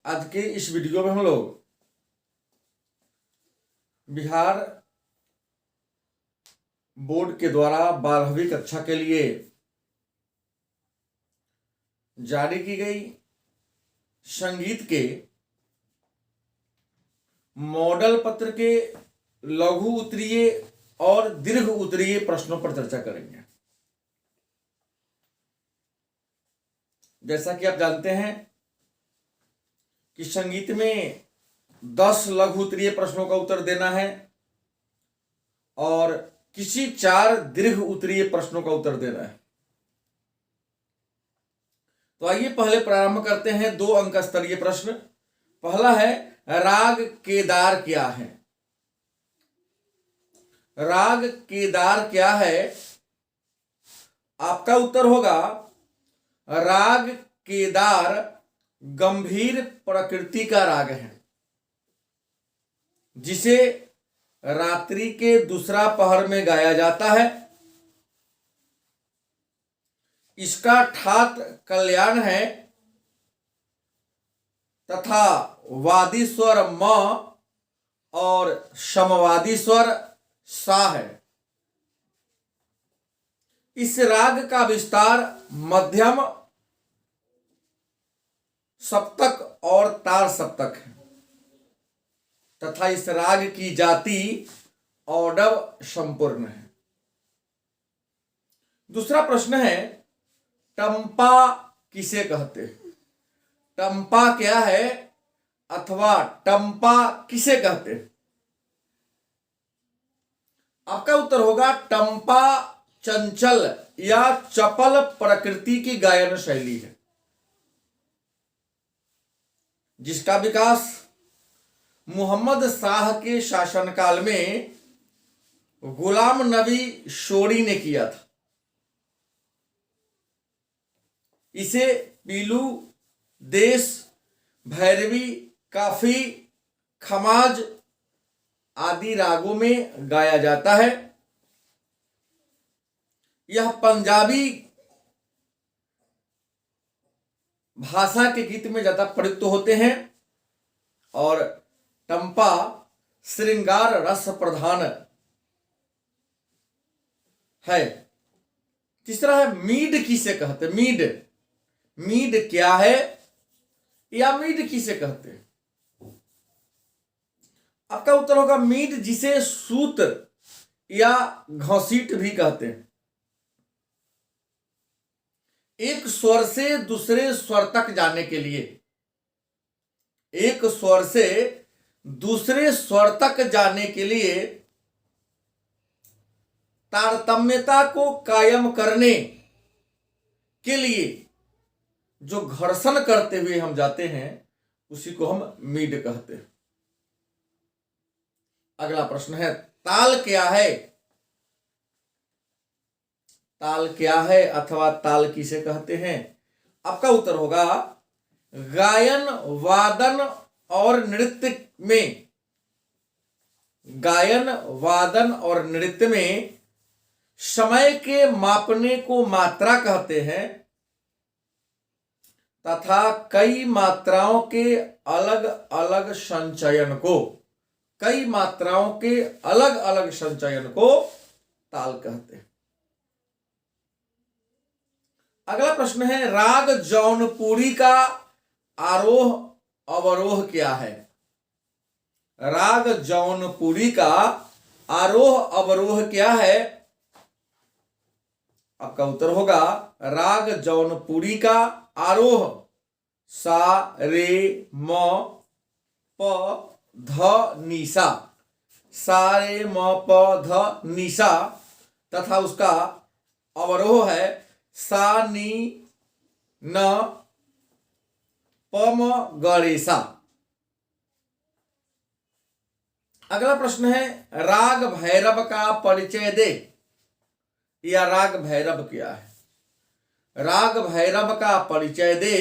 आज के इस वीडियो में हम लोग बिहार बोर्ड के द्वारा 12वीं कक्षा के लिए जारी की गई संगीत के मॉडल पत्र के लघु उत्तरीय और दीर्घ उत्तरीय प्रश्नों पर चर्चा करेंगे। जैसा कि आप जानते हैं कि संगीत में 10 लघु उत्तरीय प्रश्नों का उत्तर देना है और किसी 4 दीर्घ उत्तरीय प्रश्नों का उत्तर देना है। तो आइए पहले प्रारंभ करते हैं 2 अंक स्तरीय प्रश्न। पहला है राग केदार क्या है। राग केदार क्या है? आपका उत्तर होगा राग केदार गंभीर प्रकृति का राग है, जिसे रात्रि के दूसरा पहर में गाया जाता है। इसका ठात कल्याण है तथा वादी स्वर म और समवादी स्वर सा है। इस राग का विस्तार मध्यम सप्तक और तार सप्तक है तथा इस राग की जाति औडव संपूर्ण है। दूसरा प्रश्न है टंपा किसे कहते हैं। टंपा क्या है अथवा टंपा किसे कहते हैं? आपका उत्तर होगा टंपा चंचल या चपल प्रकृति की गायन शैली है, जिसका विकास मोहम्मद शाह के शासनकाल में गुलाम नबी शोरी ने किया था। इसे पीलू, देश, भैरवी, काफी, खमाज आदि रागों में गाया जाता है। यह पंजाबी भाषा के गीत में ज्यादा प्रयुक्त होते हैं और टंपा श्रृंगार रस प्रधान है। तीसरा है मीड किसे कहते। मीड मीड क्या है या मीड किसे कहते हैं? आपका उत्तर होगा मीड, जिसे सूत या घसीट भी कहते हैं। एक स्वर से दूसरे स्वर तक जाने के लिए, एक स्वर से दूसरे स्वर तक जाने के लिए तारतम्यता को कायम करने के लिए जो घर्षण करते हुए हम जाते हैं उसी को हम मीड कहते हैं। अगला प्रश्न है ताल क्या है। ताल क्या है अथवा ताल किसे कहते हैं? आपका उत्तर होगा गायन, वादन और नृत्य में, गायन, वादन और नृत्य में समय के मापने को मात्रा कहते हैं तथा कई मात्राओं के अलग अलग संचयन को, कई मात्राओं के अलग अलग संचयन को ताल कहते हैं। अगला प्रश्न है राग जौनपुरी का आरोह अवरोह क्या है। राग जौनपुरी का आरोह अवरोह क्या है? आपका उत्तर होगा राग जौनपुरी का आरोह सा रे म प ध निसा, सा रे म प ध निसा तथा उसका अवरोह है सा नी न प म गणेशा। अगला प्रश्न है राग भैरव का परिचय दे या राग भैरव क्या है। राग भैरव का परिचय दे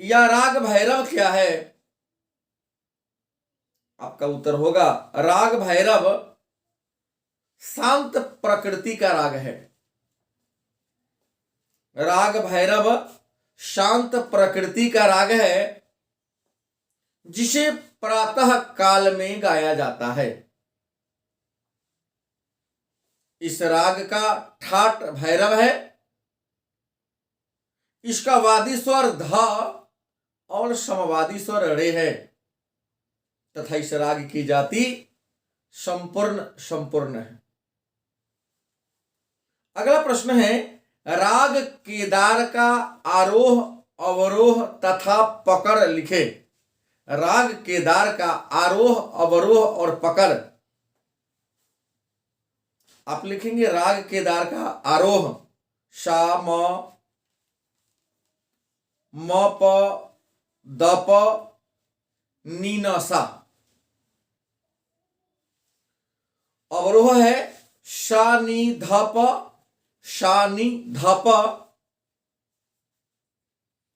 या राग भैरव क्या है? आपका उत्तर होगा राग भैरव शांत प्रकृति का राग है। राग भैरव शांत प्रकृति का राग है जिसे प्रातः काल में गाया जाता है। इस राग का ठाट भैरव है। इसका वादी स्वर ध और समवादी स्वर रे है तथा इस राग की जाति संपूर्ण है। अगला प्रश्न है, राग केदार का आरोह अवरोह तथा पकड़ लिखे। राग केदार का आरोह अवरोह और पकड़ आप लिखेंगे। राग केदार का आरोह सा म प द प नी न सा। अवरोह है शा नी ध प शा नी ध प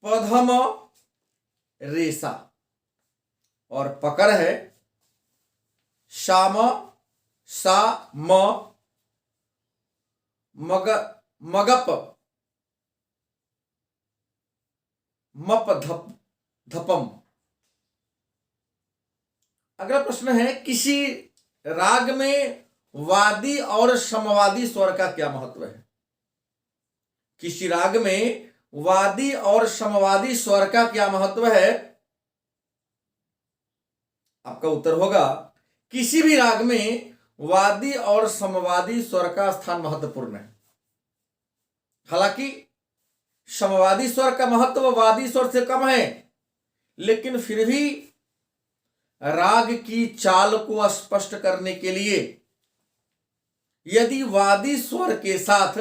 पधम रेसा। और पकड़ है शाम सा म मग मगप मप धप धपम। अगला प्रश्न है, किसी राग में वादी और समवादी स्वर का क्या महत्व है। किसी राग में वादी और समवादी स्वर का क्या महत्व है। आपका उत्तर होगा, किसी भी राग में वादी और समवादी स्वर का स्थान महत्वपूर्ण है। हालांकि समवादी स्वर का महत्व वादी स्वर से कम है, लेकिन फिर भी राग की चाल को स्पष्ट करने के लिए यदि वादी स्वर के साथ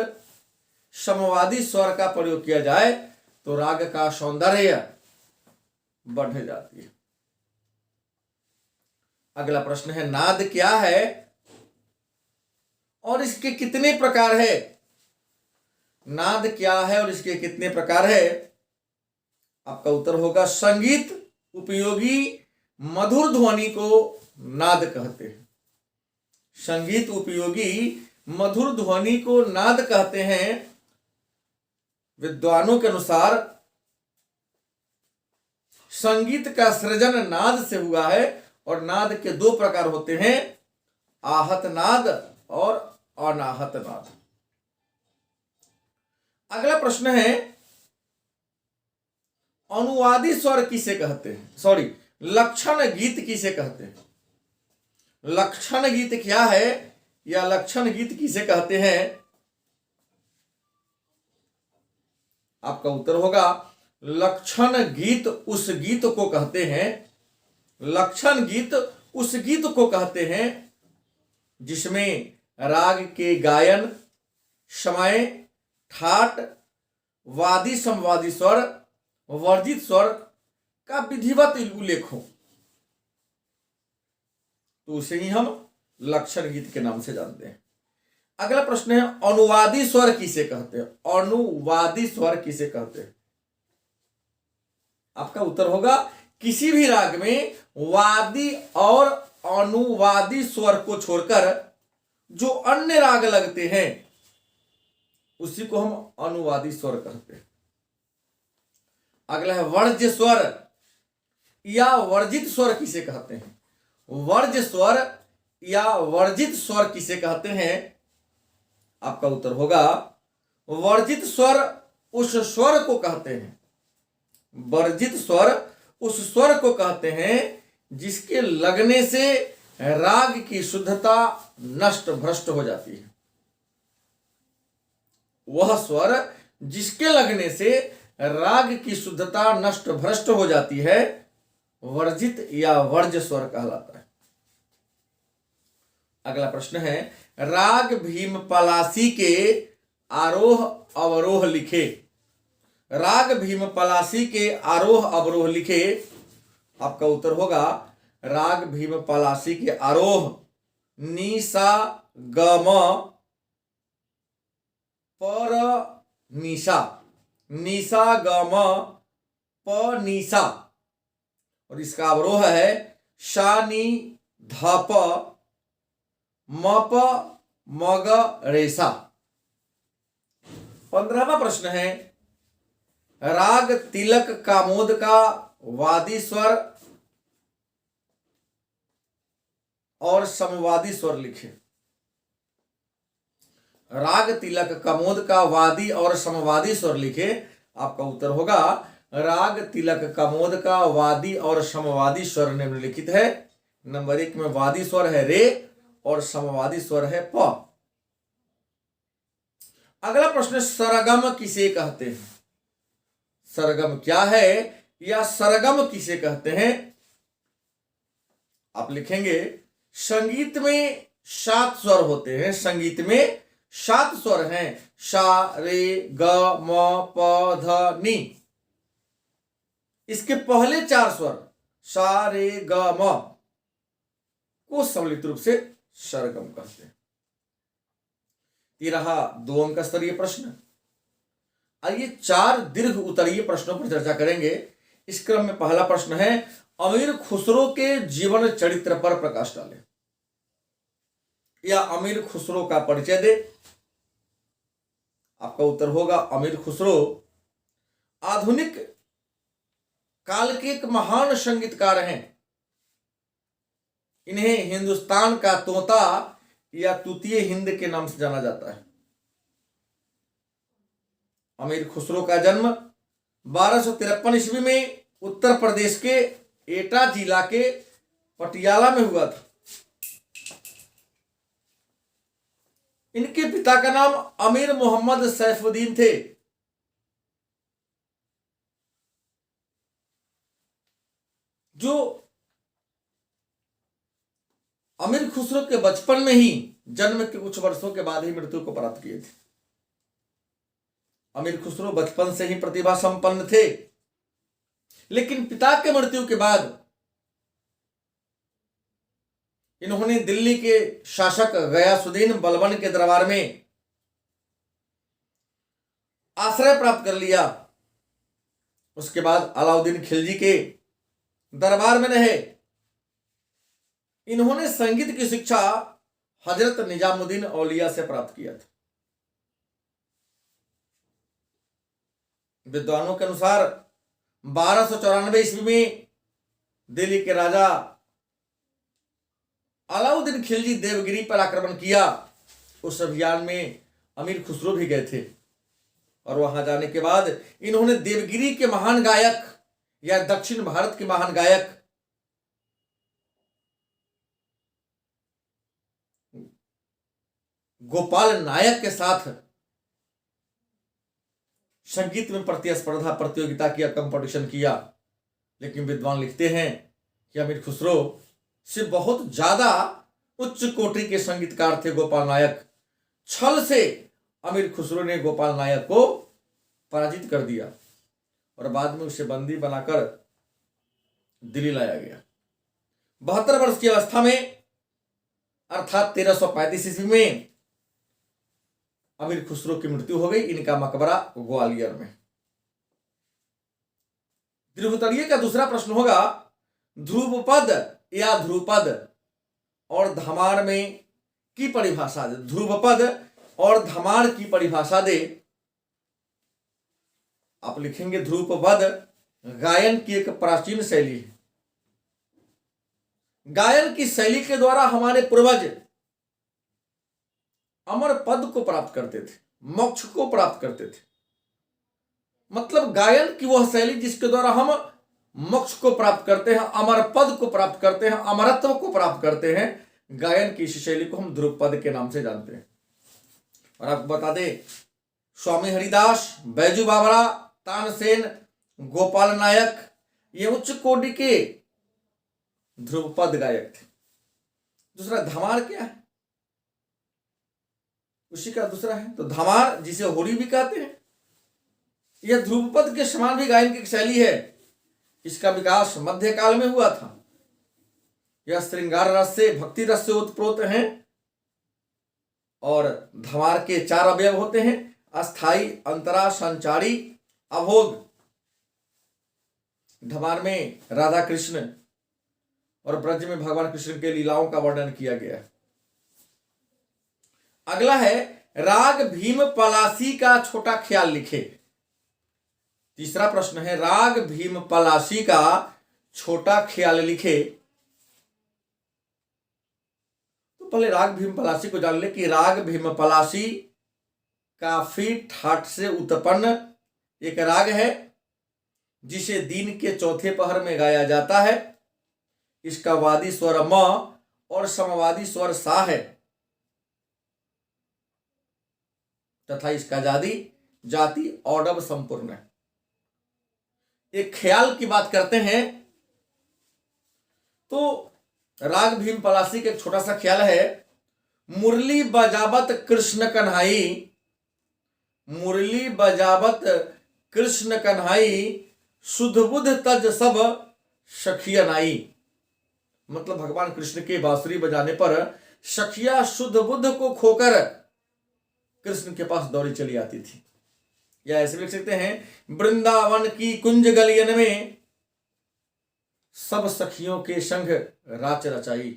समवादी स्वर का प्रयोग किया जाए तो राग का सौंदर्य बढ़ जाती है। अगला प्रश्न है, नाद क्या है और इसके कितने प्रकार है। नाद क्या है और इसके कितने प्रकार है। आपका उत्तर होगा, संगीत उपयोगी मधुर ध्वनि को नाद कहते हैं। संगीत उपयोगी मधुर ध्वनि को नाद कहते हैं। विद्वानों के अनुसार संगीत का सृजन नाद से हुआ है और नाद के दो प्रकार होते हैं, आहत नाद और अनाहत नाद। अगला प्रश्न है, अनुवादी स्वर किसे कहते हैं। लक्षण गीत किसे कहते हैं। लक्षण गीत क्या है या लक्षण गीत किसे कहते हैं। आपका उत्तर होगा, लक्षण गीत उस गीत को कहते हैं। लक्षण गीत उस गीत को कहते हैं जिसमें राग के गायन, समय, ठाट, वादी समवादी स्वर, वर्जित स्वर का विधिवत उल्लेख हो, तो उसे ही हम लक्षण गीत के नाम से जानते हैं। अगला प्रश्न है, अनुवादी स्वर किसे कहते हैं। अनुवादी स्वर किसे कहते हैं। आपका उत्तर होगा, किसी भी राग में वादी और अनुवादी स्वर को छोड़कर जो अन्य राग लगते हैं उसी को हम अनुवादी स्वर कहते हैं। अगला है, वर्ज्य स्वर या वर्जित स्वर किसे कहते हैं। वर्ज्य स्वर या वर्जित स्वर किसे कहते हैं। आपका उत्तर होगा, वर्जित स्वर उस स्वर को कहते हैं। वर्जित स्वर उस स्वर को कहते हैं जिसके लगने से राग की शुद्धता नष्ट भ्रष्ट हो जाती है। वह स्वर जिसके लगने से राग की शुद्धता नष्ट भ्रष्ट हो जाती है वर्जित या वर्ज्य स्वर कहलाता है। अगला प्रश्न है, राग भीम पलासी के आरोह अवरोह लिखे। राग भीम पलासी के आरोह अवरोह लिखे। आपका उत्तर होगा, राग भीम पलासी के आरोह नी सा ग म पर निशा, निशा ग म प निशा। और इसका अवरोह है शा नी ध प म प मग रेसा। 15वां प्रश्न है, राग तिलक कामोद का वादी स्वर और समवादी स्वर लिखे। राग तिलक कमोद का वादी और समवादी स्वर लिखे। आपका उत्तर होगा राग तिलक कमोद का वादी और समवादी स्वर निम्नलिखित है। नंबर 1 में वादी स्वर है रे और समवादी स्वर है प। अगला प्रश्न, सरगम किसे कहते हैं? सरगम क्या है या सरगम किसे कहते हैं? आप लिखेंगे संगीत में 7 स्वर होते हैं। संगीत में 7 स्वर हैं, सा रे ग म प ध नी। इसके पहले 4 स्वर सा रे ग म को सम्मिलित रूप से सरगम कहते हैं। ये रहा 2 अंक स्तरीय प्रश्न। आइए 4 दीर्घ उत्तरीय प्रश्नों पर चर्चा करेंगे। इस क्रम में पहला प्रश्न है, अमीर खुसरो के जीवन चरित्र पर प्रकाश डालें या अमीर खुसरो का परिचय दे। आपका उत्तर होगा अमीर खुसरो आधुनिक काल के एक महान संगीतकार हैं। इन्हें हिंदुस्तान का तोता या तूतीय हिंद के नाम से जाना जाता है। अमीर खुसरो का जन्म 1253 ईस्वी में उत्तर प्रदेश के एटा जिला के पटियाला में हुआ था। इनके पिता का नाम अमीर मोहम्मद सैफुद्दीन थे। जो अमीर खुसरो के बचपन में ही जन्म के कुछ वर्षों के बाद ही मृत्यु को प्राप्त किए थे। अमीर खुसरो बचपन से ही प्रतिभा संपन्न थे, लेकिन पिता के मृत्यु के बाद इन्होंने दिल्ली के शासक गयासुद्दीन बलबन के दरबार में आश्रय प्राप्त कर लिया। उसके बाद अलाउद्दीन खिलजी के दरबार में रहे। इन्होंने संगीत की शिक्षा हजरत निजामुद्दीन औलिया से प्राप्त किया था। विद्वानों के अनुसार 1294 ईस्वी में दिल्ली के राजा अलाउद्दीन खिलजी देवगिरी पर आक्रमण किया। उस अभियान में अमीर खुसरो भी गए थे और वहां जाने के बाद इन्होंने देवगिरी के महान गायक या दक्षिण भारत के महान गायक गोपाल नायक के साथ संगीत में प्रतिस्पर्धा प्रतियोगिता किया, कंपटीशन किया। लेकिन विद्वान लिखते हैं कि अमीर खुसरो से बहुत ज्यादा उच्च कोटि के संगीतकार थे गोपाल नायक। छल से अमीर खुसरो ने गोपाल नायक को पराजित कर दिया और बाद में उसे बंदी बनाकर दिल्ली लाया गया। 72 वर्ष की अवस्था में अर्थात 1335 ईस्वी में अमीर खुसरो की मृत्यु हो गई। इनका मकबरा ग्वालियर में। दीर्घोत्तरीय का दूसरा प्रश्न होगा, ध्रुवपद या ध्रुपद और धमार में की परिभाषा दे। ध्रुवपद और धमार की परिभाषा दे। आप लिखेंगे ध्रुवपद गायन की एक प्राचीन शैली है। गायन की शैली के द्वारा हमारे पूर्वज अमर पद को प्राप्त करते थे, मोक्ष को प्राप्त करते थे। मतलब गायन की वह शैली जिसके द्वारा हम मोक्ष को प्राप्त करते हैं, अमर पद को प्राप्त करते हैं, अमरत्व को प्राप्त करते हैं। गायन की इस शैली को हम ध्रुपद के नाम से जानते हैं। और आपको बता दें, स्वामी हरिदास, बैजू बावरा, तानसेन, गोपाल नायक ये उच्च कोटि के ध्रुपद गायक थे। दूसरा धमार क्या है, उसी का दूसरा है। तो धमार जिसे होरी भी कहते हैं, यह ध्रुपद के समान भी गायन की शैली है। इसका विकास मध्यकाल में हुआ था। यह श्रृंगार रस से, भक्ति रस से उत्प्रोत हैं। और धमार के 4 अवयव होते हैं, अस्थाई, अंतरा, संचारी, अभोग। धमार में राधा कृष्ण और ब्रज में भगवान कृष्ण के लीलाओं का वर्णन किया गया है। अगला है, राग भीम पलासी का छोटा ख्याल लिखे। तीसरा प्रश्न है, राग भीम पलासी का छोटा ख्याल लिखे। तो पहले राग भीम पलासी को जान ले कि राग भीम पलासी काफी ठाठ से उत्पन्न एक राग है जिसे दिन के चौथे पहर में गाया जाता है। इसका वादी स्वर म और समवादी स्वर सा है तथा इसका जाति औडव संपूर्ण है। एक ख्याल की बात करते हैं तो राग भीम पलासी का एक छोटा सा ख्याल है। मुरली बजावत कृष्ण कन्हाई, मुरली बजावत कृष्ण कन्हाई, सुध बुध तज सब सखिया नाई। मतलब भगवान कृष्ण के बांसुरी बजाने पर सखिया शुद्ध बुद्ध को खोकर कृष्ण के पास दौड़ी चली आती थी। या ऐसे लिख सकते हैं, वृंदावन की कुंज गलियन में सब सखियों के संग रास रचाई।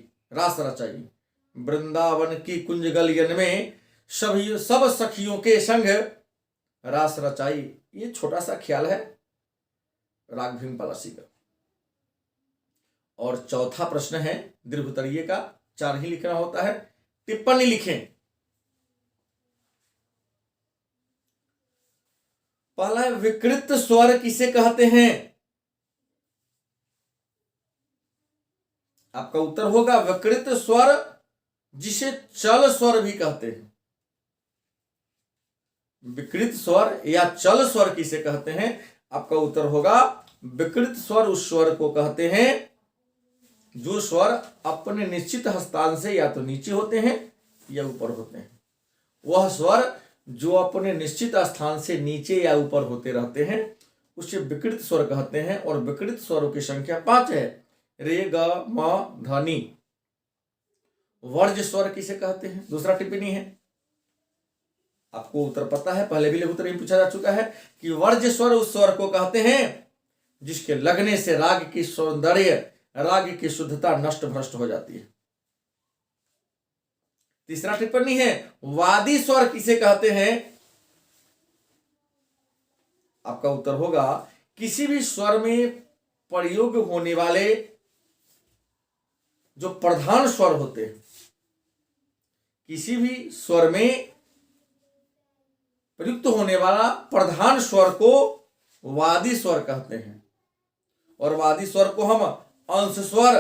वृंदावन की कुंज गलियन में सब सखियों के संग रास रचाई। ये छोटा सा ख्याल है राग भीम पलासी का। और चौथा प्रश्न है दीर्घोत्तरीय का, 4 ही लिखना होता है। टिप्पणी लिखें। पहला है, विकृत स्वर किसे कहते हैं? आपका उत्तर होगा विकृत स्वर जिसे चल स्वर भी कहते हैं। विकृत स्वर या चल स्वर किसे कहते हैं? आपका उत्तर होगा विकृत स्वर उस स्वर को कहते हैं जो स्वर अपने निश्चित स्थान से या तो नीचे होते हैं या ऊपर होते हैं। वह स्वर जो अपने निश्चित स्थान से नीचे या ऊपर होते रहते हैं उसे विकृत स्वर कहते हैं। और विकृत स्वरों की संख्या 5 है। रे ग म ध नि। वर्ज्य स्वर किसे कहते हैं? दूसरा टिप्पणी है। आपको उत्तर पता है, पहले भी लघुत्तरी में पूछा जा चुका है कि वर्ज्य स्वर उस स्वर को कहते हैं जिसके लगने से राग की सौंदर्य, राग की शुद्धता नष्ट भ्रष्ट हो जाती है। तीसरा टिप्पणी है, वादी स्वर किसे कहते हैं? आपका उत्तर होगा किसी भी स्वर में प्रयोग होने वाले जो प्रधान स्वर होते हैं, किसी भी स्वर में प्रयुक्त होने वाला प्रधान स्वर को वादी स्वर कहते हैं। और वादी स्वर को हम अंश स्वर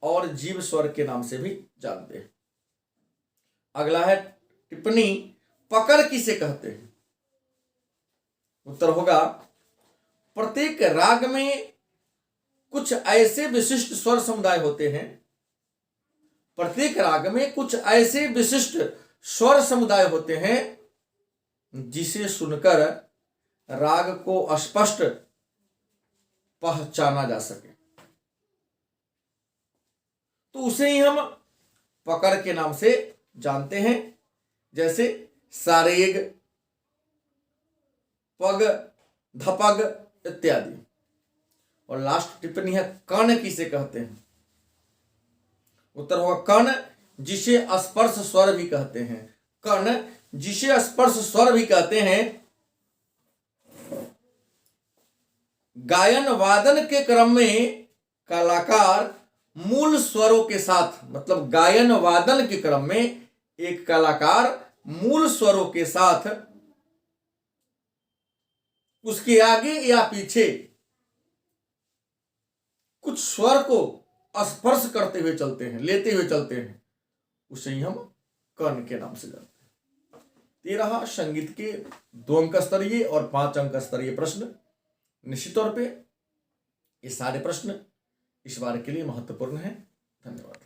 और जीव स्वर के नाम से भी जानते हैं। अगला है टिप्पणी, पकड़ किसे कहते हैं? उत्तर होगा प्रत्येक राग में कुछ ऐसे विशिष्ट स्वर समुदाय होते हैं, प्रत्येक राग में कुछ ऐसे विशिष्ट स्वर समुदाय होते हैं जिसे सुनकर राग को स्पष्ट पहचाना जा सके, तो उसे ही हम पकड़ के नाम से जानते हैं। जैसे सारेग, पग, धपग इत्यादि। और लास्ट टिप्पणी है, कण किसे कहते हैं? उत्तर होगा कण जिसे स्पर्श स्वर भी कहते हैं। कण जिसे स्पर्श स्वर भी कहते हैं। गायन वादन के क्रम में कलाकार मूल स्वरों के साथ, मतलब गायन वादन के क्रम में एक कलाकार मूल स्वरों के साथ उसके आगे या पीछे कुछ स्वर को स्पर्श करते हुए चलते हैं, लेते हुए चलते हैं, उसे ही हम कर्ण के नाम से जानते हैं। 13 संगीत के 2 अंक स्तरीय और 5 अंक स्तरीय प्रश्न। निश्चित तौर पे ये सारे प्रश्न इस बार के लिए महत्वपूर्ण हैं। धन्यवाद।